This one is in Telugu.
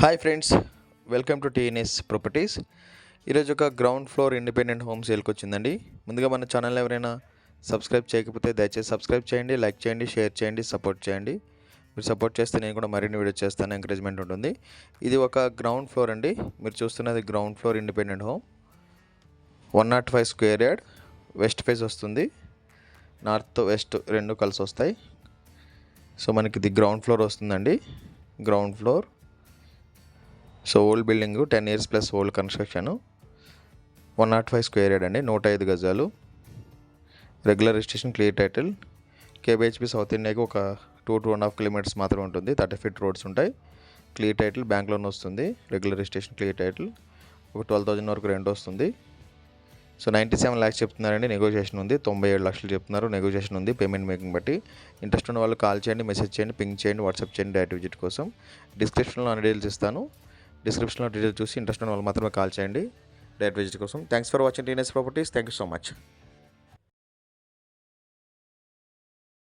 Hi friends, welcome to TNS properties. ఈరోజు ఒక గ్రౌండ్ ఫ్లోర్ ఇండిపెండెంట్ హోమ్ సేల్కి వచ్చిందండి. ముందుగా మన ఛానల్ ఎవరైనా సబ్స్క్రైబ్ చేయకపోతే దయచేసి సబ్స్క్రైబ్ చేయండి, లైక్ చేయండి, షేర్ చేయండి, సపోర్ట్ చేయండి. మీరు సపోర్ట్ చేస్తే నేను కూడా మరిన్ని వీడియోస్ చేస్తాను, ఎంకరేజ్మెంట్ ఉంటుంది. ఇది ఒక గ్రౌండ్ ఫ్లోర్ అండి. మీరు చూస్తున్నది ground floor independent home. 105 square yard, west face వస్తుంది. నార్త్ వెస్ట్ రెండు కలిసి వస్తాయి. సో మనకి ఇది గ్రౌండ్ ఫ్లోర్ వస్తుందండి. Ground floor. So old building, 10 years plus old construction. 105 square yard అండి, 105 గజాలు. Regular registration, clear title. KBHP south ఇండియాకి ఒక 2-2.5 kilometers మాత్రమే ఉంటుంది. 30 feet రోడ్స్ ఉంటాయి. క్లియర్ టైటిల్, బ్యాంక్ లోన్ వస్తుంది. Regular registration, clear title. ఒక 12,000 వరకు రెంట్ వస్తుంది. సో 97 lakhs చెప్తున్నారండి. నెగోషియేషన్ ఉంది. 97 లక్షలు చెప్తున్నారు. నెగోషియేషన్ ఉంది పేమెంట్ మేకింగ్ బట్టి. ఇంట్రెస్ట్ ఉన్న వాళ్ళు కాల్ చేయండి, మెసేజ్ చేయండి, పింక్ చేయండి, వాట్సాప్ చేయండి డైరెక్ట్ విజిట్ కోసం. డిస్క్రిప్షన్లో అన్ని డీటెయిల్స్ ఇస్తాను. డిస్క్రిప్షన్లో డీటెయిల్స్ చూసి ఇంట్రెస్ట్ ఉన్న వాళ్ళు మాత్రమే కాల్ చేయండి డైరెక్ట్ విజిట్ కోసం. Thanks for watching TNS properties. Thank you so much.